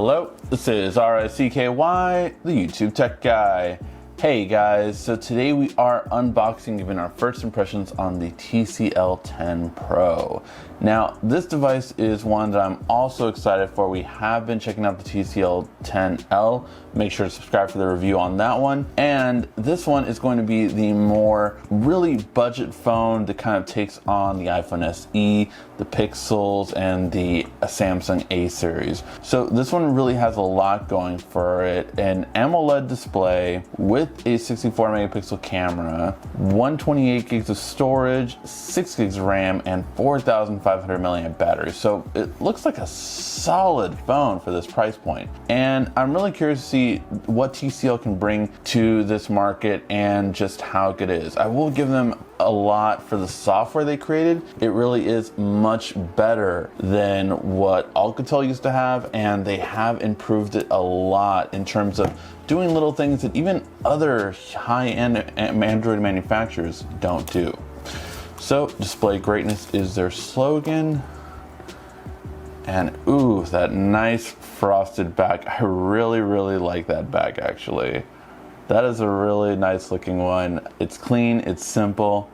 Hello, this is RICKY, the YouTube Tech Guy. Hey guys, so today we are unboxing, giving our first impressions on the TCL 10 Pro. Now, this device is one that I'm also excited for. We have been checking out the TCL 10L. Make sure to subscribe for the review on that one. And this one is going to be the more really budget phone that kind of takes on the iPhone SE, the Pixels, and the Samsung A series. So this one really has a lot going for it. An AMOLED display with a 64 megapixel camera, 128 gigs of storage, 6 gigs of RAM, and 4,500 milliamp battery. So it looks like a solid phone for this price point. And I'm really curious to see what TCL can bring to this market and just how good it is. I will give them a lot for the software they created. It really is much better than what Alcatel used to have, and they have improved it a lot in terms of doing little things that even other high-end Android manufacturers don't do. So, display greatness is their slogan. And ooh, that nice frosted back. I really like that back actually. That is a really nice looking one. It's clean, it's simple,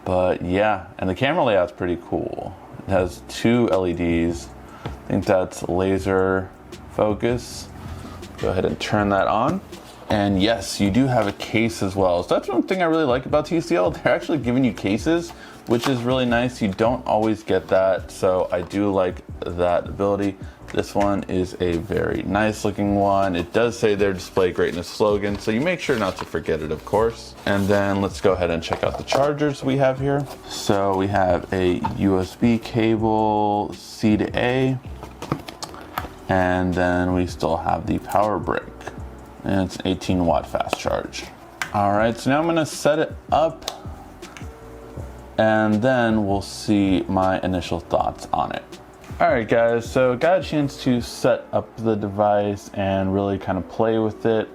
but yeah, and the camera layout's pretty cool. It has two LEDs. I think that's laser focus. Go ahead and turn that on. And yes, you do have a case as well. So that's one thing I really like about TCL. They're actually giving you cases, which is really nice. You don't always get that, so I do like that ability. This one is a very nice looking one. It does say their display greatness slogan, so you make sure not to forget it, of course. And then let's go ahead and check out the chargers we have here. So we have a USB cable C to A, and then we still have the power brick. And it's an 18 watt fast charge. All right, so now I'm gonna set it up and then we'll see my initial thoughts on it. All right guys, so got a chance to set up the device and really kind of play with it.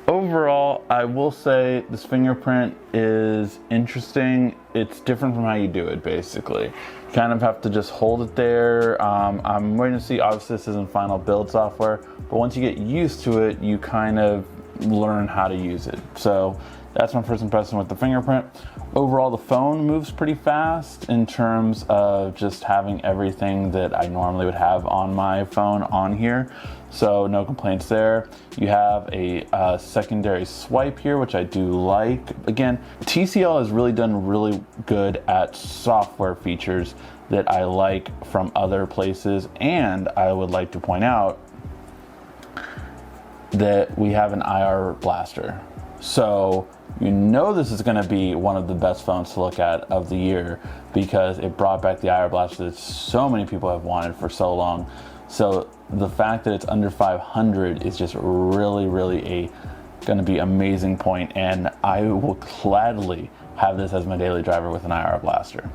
Overall, I will say this fingerprint is interesting. It's different from how you do it, basically. You kind of have to just hold it there. I'm waiting to see, obviously this isn't final build software, but once you get used to it, you kind of learn how to use it. So that's my first impression with the fingerprint. Overall, the phone moves pretty fast in terms of just having everything that I normally would have on my phone on here. So no complaints there. You have a secondary swipe here, which I do like. Again, TCL has really done really good at software features that I like from other places. And I would like to point out that we have an IR blaster. So you know this is going to be one of the best phones to look at of the year because it brought back the IR blaster that so many people have wanted for so long. So the fact that it's under 500 is just really going to be amazing point, and I will gladly have this as my daily driver with an IR blaster.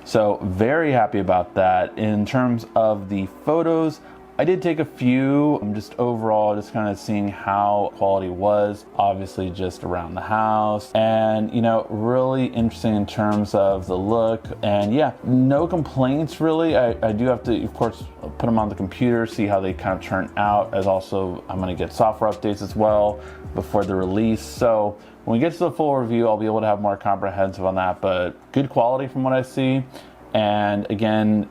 So very happy about that. In terms of the photos, I did take a few. I'm just overall just kind of seeing how quality was, obviously just around the house, and you know, really interesting in terms of the look. And yeah, no complaints really. I do have to, of course, put them on the computer, see how they kind of turn out, as also I'm going to get software updates as well before the release. So when we get to the full review, I'll be able to have more comprehensive on that, but good quality from what I see. And again,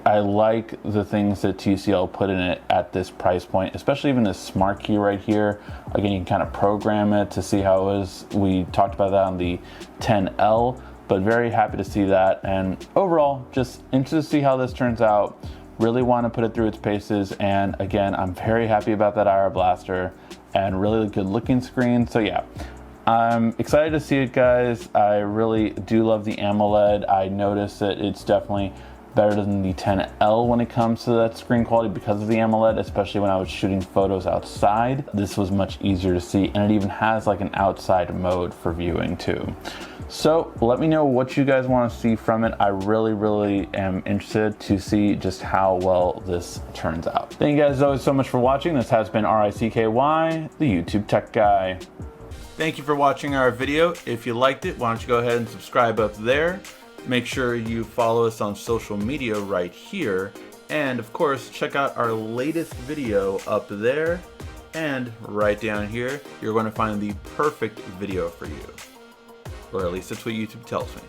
I like the things that TCL put in it at this price point, especially even this smart key right here. Again, you can kind of program it to see how it was. We talked about that on the 10L, but very happy to see that. And overall, just interested to see how this turns out. Really want to put it through its paces. And again, I'm very happy about that IR blaster and really good looking screen. So yeah, I'm excited to see it, guys. I really do love the AMOLED. I noticed that it's definitely better than the 10L when it comes to that screen quality because of the AMOLED, especially when I was shooting photos outside. This was much easier to see, and it even has like an outside mode for viewing too. So let me know what you guys want to see from it. I really am interested to see just how well this turns out. Thank you guys always so much for watching. This has been RICKY, the YouTube Tech Guy. Thank you for watching our video. If you liked it, why don't you go ahead and subscribe up there. Make sure you follow us on social media right here. And of course, check out our latest video up there, and right down here, you're going to find the perfect video for you. Or at least that's what YouTube tells me.